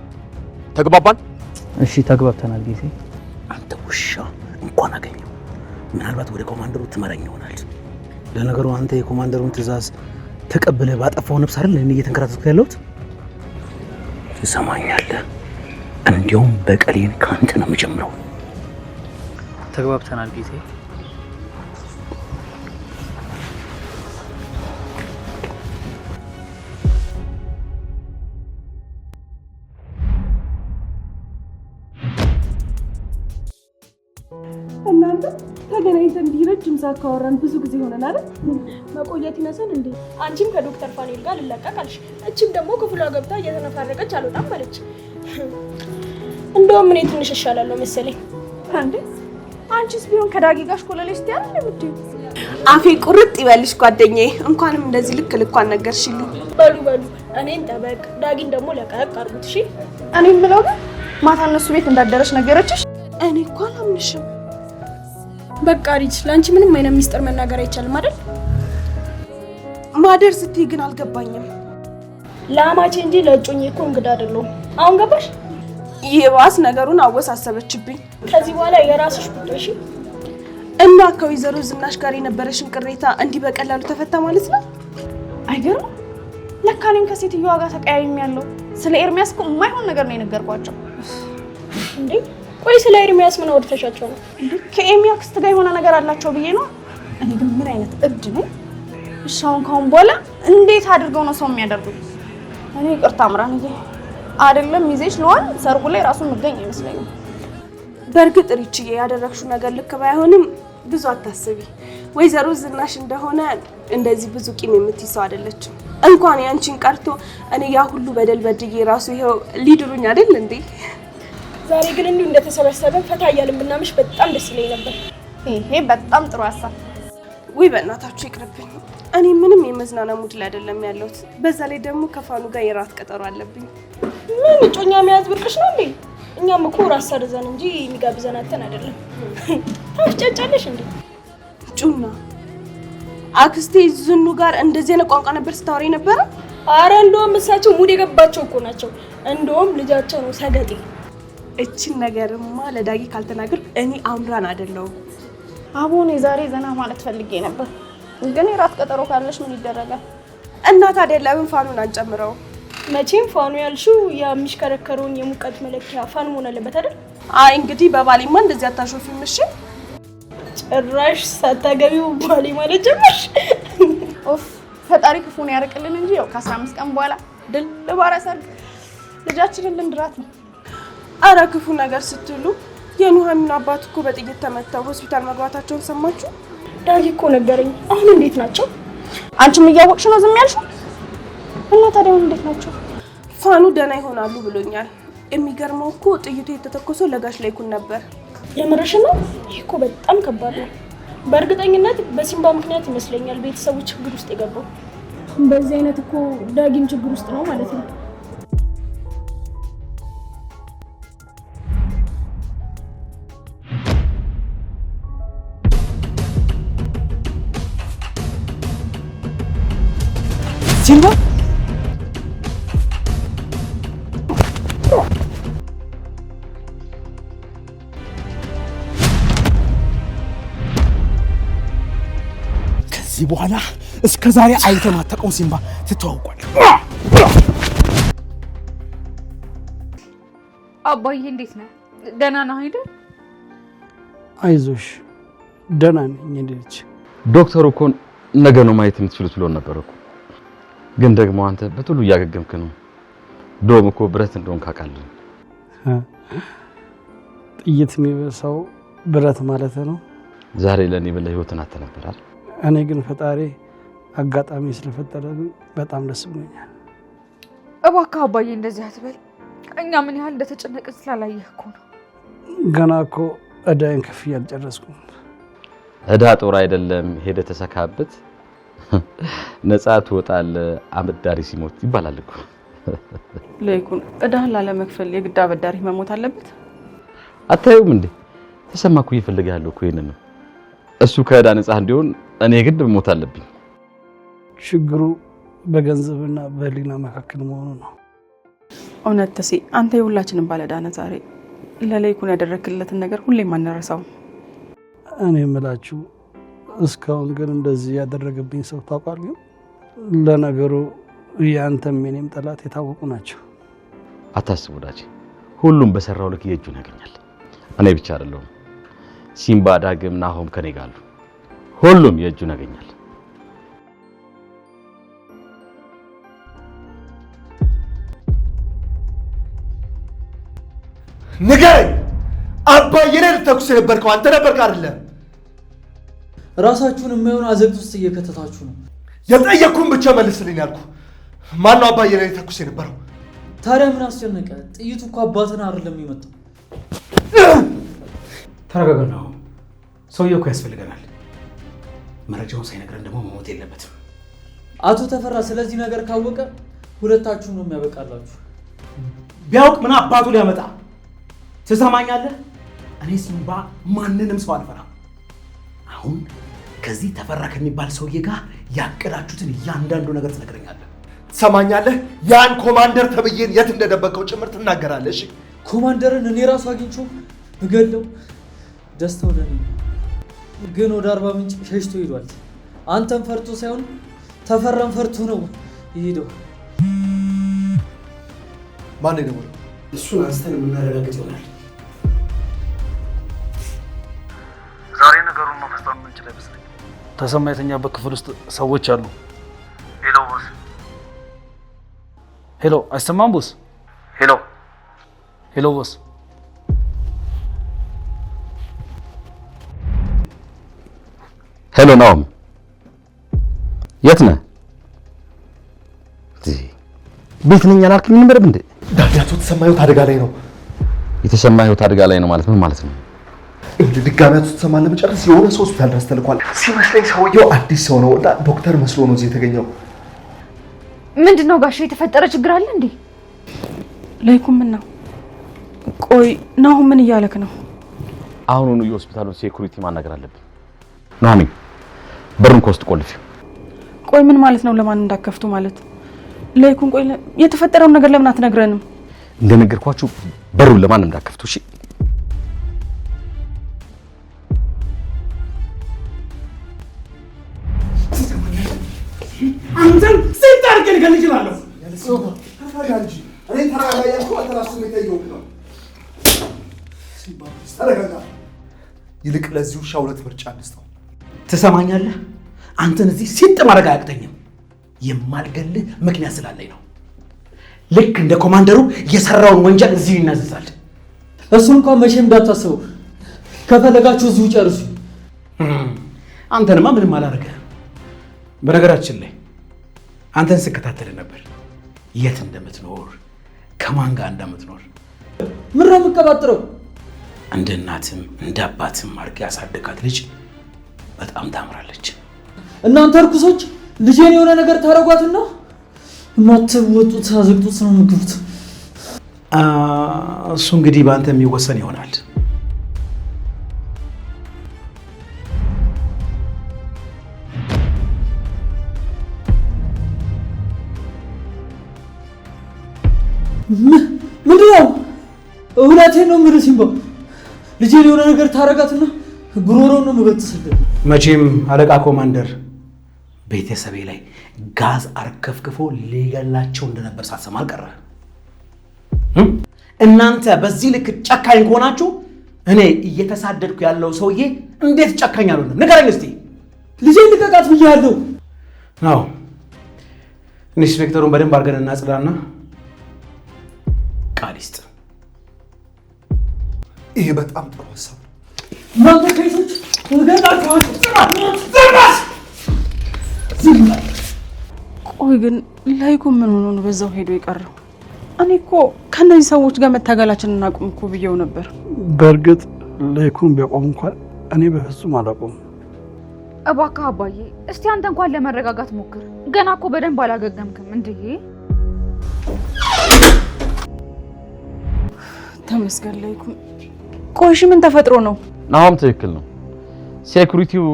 ተግባባን? እሺ ተግባብተናል ጌታዬ። አንተ ውሻ እንኳን አገኘው። ምናልባት ወደ ኮማንደሩ ትመራኝ ይሆናል። ለነገሩ አንተ የኮማንደሩን ትዕዛዝ ተቀብለህ ባጠፋው ነፍስ አይደል እኔ እየተንከራተትኩ ያለሁት? ትሰማኛለህ? እንዲያውም በቀሌን ካንተ ነው የምጀምረው። ተግባብተናል ጌታዬ። እናንተ ተገናኝተን እንዲህ ረጅም ሰዓት ካወራን ብዙ ጊዜ ሆነን አይደል? መቆየት ይመስል እንዴ? አንቺም ከዶክተር ፋኔል ጋር ልለቀቅ አልሽ፣ እቺም ደግሞ ክፍሏ ገብታ እየተነፋረቀች አልወጣም አለች። እንደውም እኔ ትንሽ እሻላለሁ መሰለኝ። እንዴ አንቺስ ቢሆን ከዳጊ ጋር ኮለሌ ስትይ አይደል የምትይው? አፌ ቁርጥ ይበልሽ ጓደኛዬ፣ እንኳንም እንደዚህ ልክ ልኳን ነገርሽልኝ። በሉ እኔን ጠበቅ፣ ዳጊን ደግሞ ለቀቅ አድርጉት። እሺ እኔ የምለው ግን ማታ እነሱ ቤት እንዳደረሽ ነገረችሽ? እኔ እኮ አላምንሽም። በቃ ሪች፣ ለአንቺ ምንም አይነት ሚስጥር መናገር አይቻልም አይደል? ማደር ስትይ ግን አልገባኝም። ለአማቼ እንጂ ለእጮኜ እኮ እንግዳ አይደለሁም። አሁን ገባሽ? ይባስ ነገሩን አወሳሰበችብኝ። ከዚህ በኋላ የራስሽ ጉዳይ። እሺ እና ከወይዘሮ ዝናሽ ጋር የነበረሽን ቅሬታ እንዲህ በቀላሉ ተፈታ ማለት ነው? አይገርም። ለካ እኔም ከሴትዮዋ ጋር ተቀያይሜያለሁ። ስለ ኤርሚያስ እኮ የማይሆን ነገር ነው የነገርኳቸው። እንዴ ቆይ ስለ ኤርሚያስ ምን አውርተሻቸው ነው? ከኤሚ አክስት ጋር የሆነ ነገር አላቸው ብዬ ነው። እኔ ግን ምን አይነት እብድ ነኝ? እሺ አሁን ካሁን በኋላ እንዴት አድርገው ነው ሰው የሚያደርጉት? እኔ ይቅርታ ምራንዬ፣ አይደለም ይዘሽ ለዋን ሰርጉ ላይ ራሱን መገኝ አይመስለኝም። በእርግጥ ሪችዬ ያደረግሽው ነገር ልክ ባይሆንም ብዙ አታስቢ። ወይዘሮ ዝናሽ እንደሆነ እንደዚህ ብዙ ቂም የምትይዘው አይደለችም። እንኳን ያንቺን ቀርቶ እኔ ያ ሁሉ በደል በድዬ ራሱ ይሄው ሊድሩኝ አይደል እንዴ? ዛሬ ግን እንዲሁ እንደተሰበሰበን ፈታ እያልን ብናምሽ በጣም ደስ ይለኝ ነበር። ይሄ በጣም ጥሩ ሀሳብ። ውይ በእናታችሁ ይቅርብኝ። እኔ ምንም የመዝናና ሙድ ላይ አይደለም ያለሁት። በዛ ላይ ደግሞ ከፋኑ ጋር የራት ቀጠሮ አለብኝ። ምን እጮኛ መያዝ ብርቅሽ ነው እንዴ? እኛም እኮ ራስ ሰርዘን እንጂ የሚጋብዘን አተን አይደለም። ታፍጨጫለሽ እንዴ? ጩና አክስቴ ዝኑ ጋር እንደዚህ አይነት ቋንቋ ነበር ስታወሪ ነበረ? አረ እንደውም እሳቸው ሙድ የገባቸው እኮ ናቸው። እንደውም ልጃቸው ነው ሰገጤ። እቺን ነገርማ ለዳጊ ካልተናገር እኔ አምራን አይደለሁም። አቦኔ ዛሬ ዘና ማለት ፈልጌ ነበር፣ ግን የራት ቀጠሮ ካለሽ ምን ይደረጋል? እና ታዲያ ለምን ፋኑን አንጨምረው? መቼም ፋኑ ያልሽው የሚሽከረከረውን የሙቀት መለኪያ ፋን መሆን አለበት አይደል? አይ እንግዲህ በባሌማ እንደዚህ አታሾፊም። እሺ ጭራሽ ሳታገቢው ባሌ ማለት ጀመርሽ? ኦፍ ፈጣሪ ክፉን ያርቅልን እንጂ ያው ከ15 ቀን በኋላ ድል ባለ ሰርግ ልጃችንን ልንድራት ነው። አረ ክፉ ነገር ስትሉ የኑሐሚን አባት እኮ በጥይት ተመተው ሆስፒታል መግባታቸውን ሰማችሁ? ዳጊ እኮ ነገረኝ። አሁን እንዴት ናቸው? አንቺም እያወቅሽ ነው ዝም ያልሽው? እና ታዲያ እንዴት ናቸው? ፋኑ ደህና ይሆናሉ ብሎኛል። የሚገርመው እኮ ጥይቱ የተተኮሰው ለጋሽ ላይኩን ነበር። የምርሽ ነው? ይሄ እኮ በጣም ከባድ ነው። በእርግጠኝነት በሲምባ ምክንያት ይመስለኛል ቤተሰቡ ችግር ውስጥ የገባው። በዚህ አይነት እኮ ዳጊም ችግር ውስጥ ነው ማለት ነው። ሲምባ ከዚህ በኋላ እስከ ዛሬ አይተህ ማታውቀው ሲምባ ትተዋውቋል። አባዬ እንዴት ነህ? ደህና ነህ አይደል? አይዞሽ ደህና ነኝ። ልጅ ዶክተሩ እኮ ነገ ነው ማየት የምትችሉት ብሎ ነበር እኮ። ግን ደግሞ አንተ በቶሎ እያገገምክ ነው። ዶም እኮ ብረት እንደሆን ካቃለህ። ጥይት የሚበሳው ብረት ማለት ነው። ዛሬ ለኔ ብለህ ህይወትን አተነበራል። እኔ ግን ፈጣሪ አጋጣሚ ስለፈጠረልኝ በጣም ደስ ብሎኛል። እባክህ አባዬ እንደዚህ አትበል። እኛ ምን ያህል እንደተጨነቅን ስላላየህ እኮ ነው። ገና እኮ እዳዬን ከፍዬ አልጨረስኩም። እዳ ጦር አይደለም ሄደህ ተሰካበት ነፃ ትወጣለህ። አበዳሪ ሲሞት ይባላል እኮ። ለይኩን እዳህን ላለመክፈል የግድ አበዳሪ መሞት አለበት? አታዩም እንዴ? ተሰማኩ ይፈልጋል እኮ ይሄንን ነው። እሱ ከእዳ ነፃ እንዲሆን እኔ ግድ መሞት አለብኝ። ችግሩ በገንዘብና በህሊና መካከል መሆኑ ነው። እውነት ተሴ፣ አንተ የሁላችንም ባለዕዳ ነህ። ዛሬ ለለይኩን ያደረክለትን ነገር ሁሌም አንረሳውም። እኔ የምላችሁ እስካሁን ግን እንደዚህ ያደረገብኝ ሰው ታውቃለህ? ለነገሩ ያንተም የኔም ጠላት የታወቁ ናቸው። አታስቡ ዳጂ፣ ሁሉም በሰራው ልክ የእጁን ያገኛል። እኔ ብቻ አይደለሁም፣ ሲምባ፣ ዳግም፣ ናሆም ከኔ ጋር አሉ። ሁሉም የእጁን ያገኛል። ንገረኝ፣ አባዬ ላይ ልተኩስ የነበርከው አንተ ነበርክ አይደለም? ራሳችሁን የማይሆን አዘቅት ውስጥ እየከተታችሁ ነው። የጠየቅኩህን ብቻ መልስልኝ ያልኩ። ማን ነው አባዬ ላይ ልተኩስ የነበረው? ታዲያ ምን አስጨነቀ? ጥይቱ እኮ አባትን አይደለም የሚመጣው። ተረጋጋ ነው። ሰውየው እኮ ያስፈልገናል። መረጃውን ሳይነግረን ደግሞ መሞት የለበትም። አቶ ተፈራ ስለዚህ ነገር ካወቀ ሁለታችሁም ነው የሚያበቃላችሁ። ቢያውቅ ምን አባቱ ሊያመጣ? ትሰማኛለህ? እኔ ሲምባ ማንንም ሰው አልፈራም። አሁን ከዚህ ተፈራ ከሚባል ሰውዬ ጋር ያቀዳችሁትን እያንዳንዱ ነገር ትነግረኛለህ። ትሰማኛለህ? ያን ኮማንደር ተብዬን የት እንደደበቀው ጭምር ትናገራለህ። እሺ? ኮማንደርን እኔ ራሱ አግኝቼው እገለው ደስታው ለኔ ነው። ግን ወደ 40 ምንጭ ሸሽቶ ሄዷል። አንተን ፈርቶ ሳይሆን ተፈራን ፈርቶ ነው ይሄደው። ማን ነው? እሱን አንስተን የምናረጋግጥ ይሆናል። ዛሬ ነገሩን መፈጸም የምንችል አይመስለኝም። ተሰማ የተኛበት ክፍል ውስጥ ሰዎች አሉ። ሄሎ ቦስ። ሄሎ፣ አይሰማም ቦስ? ሄሎ ሄሎ ቦስ። ሄሎ ናኦም፣ የት ነህ? ቤት ነኝ አላልክም ነበር እንዴ? ዳኛቱ ተሰማ ህይወት አደጋ ላይ ነው። የተሰማ ህይወት አደጋ ላይ ነው ማለት ምን ማለት ነው? ድጋሚ አቶ ተሰማ ለመጨረስ የሆነ ሰው ሆስፒታል ድረስ ተልኳል። ሲመስለኝ ሰውየው አዲስ ሰው ነው እና ዶክተር መስሎ ነው እዚህ የተገኘው። ምንድነው ጋሽ? የተፈጠረ ችግር አለ እንዴ? ለይኩን ምን ነው? ቆይ ናሆም ምን እያለክ ነው? አሁኑኑ የሆስፒታሉን ሴኩሪቲ ማናገር አለብን። ናሆሚ በሩን ከውስጥ ቆልፊው። ቆይ ምን ማለት ነው? ለማን እንዳከፍቱ ማለት? ለይኩን ቆይ የተፈጠረውን ነገር ለምን አትነግረንም? እንደነገርኳችሁ በሩን ለማንም እንዳከፍቱ እሺ? አንተን ሴት የሚጠየው ነው። ተረጋጋ። ይልቅ ለዚህ ውሻ 2 ምርጫ እንስጠው። ትሰማኛለህ? አንተን እዚህ ሲጥ ማድረግ አያቅተኝም። የማልገልህ ምክንያት ስላለኝ ነው። ልክ እንደ ኮማንደሩ የሰራውን ወንጀል እዚሁ ይናዘዛል። እሱ እንኳን መቼም እንዳታስበው። ከፈለጋችሁ እዚሁ ጨርሱ። አንተንማ ምንም አላደረገህም። በነገራችን ላይ አንተን ስከታተል ነበር፣ የት እንደምትኖር ከማን ጋር እንደምትኖር። ምን ነው የምትቀባጥረው? እንደ እናትም እንደ አባትም አድርጌ ያሳደጋት ልጅ በጣም ታምራለች። እናንተ እርኩሶች ልጄን የሆነ ነገር ታረጓትና ማትወጡት አዘግጡት ነው የምትገቡት። እሱ እንግዲህ በአንተ የሚወሰን ይሆናል። ምንድን ነው? እውነቴን ነው የምልህ ሲምባ፣ ልጄን የሆነ ነገር ታረጋትና ጉሮሮውን ነው የምበጥስልህ። መቼም አለቃ ኮማንደር ቤተሰቤ ላይ ጋዝ አርከፍክፎ ሊገላቸው እንደነበር ሳትሰማ አልቀረህ። እናንተ በዚህ ልክ ጨካኝ ከሆናችሁ እኔ እየተሳደድኩ ያለው ሰውዬ እንዴት ጨካኝ አልሆነም? ንገረኝ እስቲ። ልጄን ልቀቃት ብያለሁ። አዎ፣ ኢንስፔክተሩን በደንብ አድርገን እናጽዳና ቃል ይስጥ። ይሄ በጣም ጥሩ ሀሳብ ነው። እናንተ ከይሶች ወገናችኋል። ቆይ ግን ላይኩ ምን ሆኖ ነው በዛው ሄዶ የቀረው? እኔ እኮ ከነዚህ ሰዎች ጋር መታገላችንን እናቁም እኮ ብየው ነበር። በእርግጥ ላይኩን ቢያቆም እንኳን እኔ በፍጹም አላቆም። እባክህ አባዬ፣ እስቲ አንተ እንኳን ለመረጋጋት ሞክር። ገና እኮ በደንብ አላገገምክም እንዴ? ተመስገን ላይኩን። ቆይሽ ምን ተፈጥሮ ነው? ናሆም ትክክል ነው። ሴኩሪቲው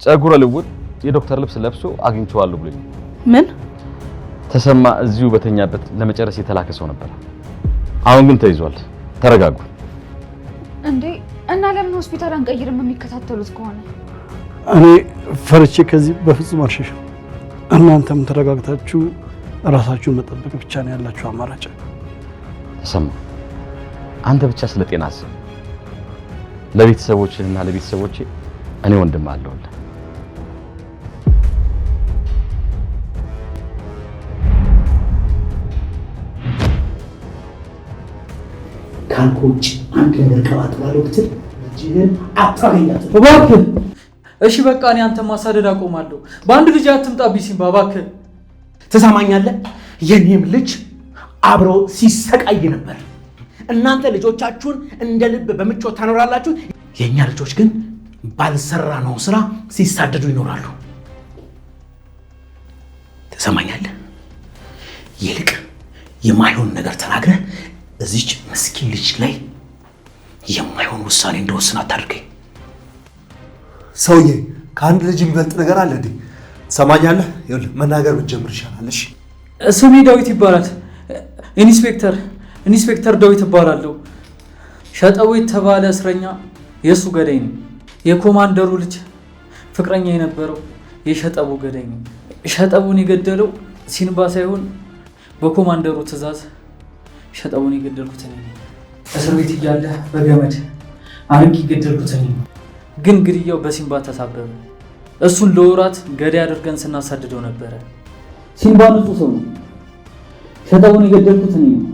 ጸጉረ ልውጥ የዶክተር ልብስ ለብሶ አግኝቼዋለሁ ብሎኝ። ምን ተሰማ እዚሁ በተኛበት ለመጨረስ የተላከ ሰው ነበር። አሁን ግን ተይዟል። ተረጋጉ። እንዴ እና ለምን ሆስፒታል አንቀይርም? የሚከታተሉት ከሆነ እኔ ፈርቼ ከዚህ በፍጹም አልሸሽም። እናንተም ተረጋግታችሁ ራሳችሁን መጠበቅ ብቻ ነው ያላችሁ አማራጭ። ተሰማ አንተ ብቻ ስለ ጤና አስብ። ለቤተሰቦችህና ለቤተሰቦቼ እኔ ወንድም አለሁልህ። ካልኩጭ አንድ ነገር ቀባጥራለሁ ብትል ልጅህን አታገኛትም። እባክህ እሺ በቃ እኔ አንተ ማሳደድ አቆማለሁ። በአንድ ልጅ አትምጣብኝ ሲምባ እባክህ። ትሰማኛለህ? የኔም ልጅ አብሮ ሲሰቃይ ነበር። እናንተ ልጆቻችሁን እንደ ልብ በምቾት ታኖራላችሁ። የኛ ልጆች ግን ባልሰራነው ስራ ሲሳደዱ ይኖራሉ። ትሰማኛለህ? ይልቅ የማይሆን ነገር ተናግረህ እዚች ምስኪን ልጅ ላይ የማይሆን ውሳኔ እንደወስን አታድርገኝ። ሰውዬ ከአንድ ልጅ የሚበልጥ ነገር አለ እንዴ? ትሰማኛለህ? ይኸውልህ መናገር ብትጀምር ይሻላል። እሺ ስሜ ዳዊት ይባላል። ኢንስፔክተር ዳዊት እባላለሁ። ሸጠው የተባለ እስረኛ የእሱ ገዳይ ነው። የኮማንደሩ ልጅ ፍቅረኛ የነበረው የሸጠቡ ገዳይ ነው። ሸጠቡን የገደለው ሲንባ ሳይሆን በኮማንደሩ ትዕዛዝ ሸጠቡን የገደልኩት እኔ ነኝ። እስር ቤት እያለ በገመድ አርጌ የገደልኩት እኔ ነኝ። ግን ግድያው በሲንባ ተሳበበ። እሱን ለወራት ገዳይ አድርገን ስናሳድደው ነበረ። ሲንባ ንጹህ ሰው ነው። ሸጠቡን የገደልኩት እኔ ነኝ።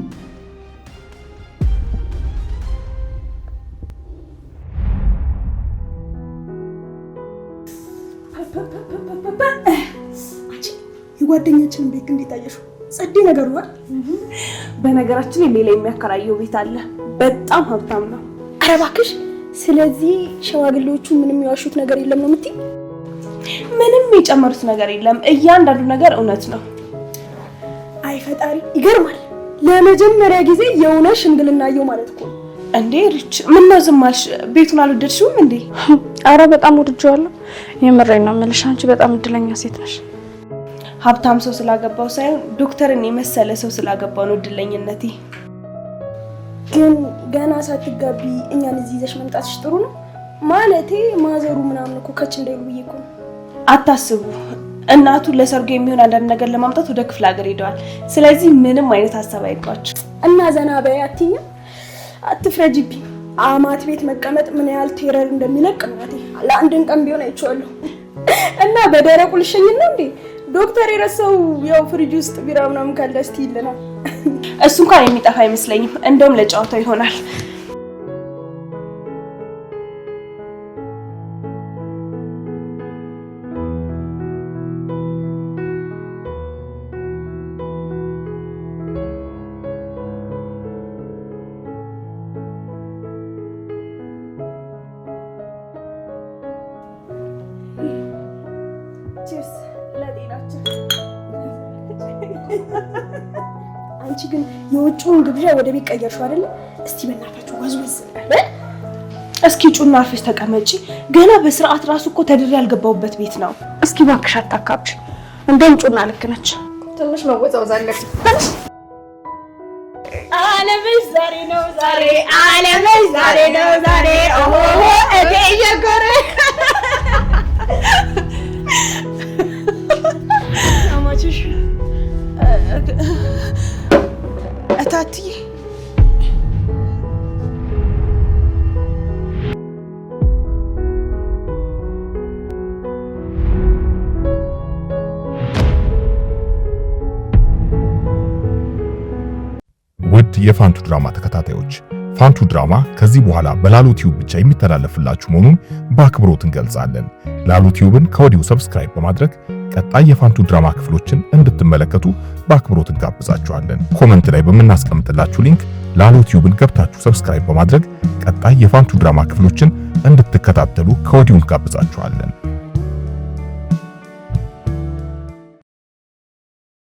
የጓደኛችንን ቤት እንዴት አየሽው? ጸዴ ነገር ነው። በነገራችን ላይ ሌላ የሚያከራየው ቤት አለ። በጣም ሀብታም ነው። ኧረ እባክሽ። ስለዚህ ሸዋግሌዎቹ ምንም የዋሹት ነገር የለም ነው የምትይኝ? ምንም የጨመሩት ነገር የለም። እያንዳንዱ ነገር እውነት ነው። አይ ፈጣሪ፣ ይገርማል። ለመጀመሪያ ጊዜ የእውነት ሽምግልና አየሁ ማለት እኮ። እንዴ ሪች፣ ምን ነው ዝም አልሽ? ቤቱን አልወደድሽውም እንዴ? አረ በጣም ወድጄዋለሁ። የምሬን ነው የምልሽ። አንቺ በጣም እድለኛ ሴት ነሽ። ሀብታም ሰው ስላገባው ሳይሆን ዶክተርን የመሰለ ሰው ስላገባው ነው እድለኝነቴ። ግን ገና ሳትጋቢ እኛን እዚህ ይዘሽ መምጣትሽ ጥሩ ነው። ማለቴ ማዘሩ ምናምን እኮ ከች እንዳይሉ ብዬ እኮ ነው። አታስቡ፣ እናቱ ለሰርጉ የሚሆን አንዳንድ ነገር ለማምጣት ወደ ክፍለ ሀገር ሄደዋል። ስለዚህ ምንም አይነት ሀሳብ አይግባችሁ። እና ዘና በይ አትይኝም? አትፍረጂብኝ። አማት ቤት መቀመጥ ምን ያህል ቴረር እንደሚለቅ እናቴ ለአንድን ቀን ቢሆን አይቼዋለሁ። እና በደረቁ ልሸኝ ነው እንዴ? ዶክተር የረሳው ያው ፍሪጅ ውስጥ ቢራ ምናምን ካለ እስቲ ይልናል። እሱ እንኳን የሚጠፋ አይመስለኝም። እንደውም ለጨዋታው ይሆናል። አንቺ ግን የውጭውን ግብዣ ወደ ቤት ቀየርሽው አይደል? እስቲ በእናታችሁ ወዝወዝ በል። እስኪ ጩና አርፈሽ ተቀመጪ። ገና በስርዓት ራሱ እኮ ተድሬ ያልገባሁበት ቤት ነው። እስኪ እባክሽ አታካብሽ። እንደውም ጩና ልክ ነች። ትንሽ መወዛወዝ አለብሽ። ዓለምሽ ዛሬ ነው ዛሬ፣ ዓለምሽ ዛሬ ነው ዛሬ። ኦሆ እቴ እየጎረ አማችሽ እታትዬ ውድ የፋንቱ ድራማ ተከታታዮች ፋንቱ ድራማ ከዚህ በኋላ በላሉ ቲዩብ ብቻ የሚተላለፍላችሁ መሆኑን በአክብሮት እንገልጻለን። ላሉ ቲዩብን ከወዲሁ ሰብስክራይብ በማድረግ ቀጣይ የፋንቱ ድራማ ክፍሎችን እንድትመለከቱ በአክብሮት እንጋብዛችኋለን። ኮሜንት ላይ በምናስቀምጥላችሁ ሊንክ ላሉ ቲዩብን ገብታችሁ ሰብስክራይብ በማድረግ ቀጣይ የፋንቱ ድራማ ክፍሎችን እንድትከታተሉ ከወዲሁ እንጋብዛችኋለን።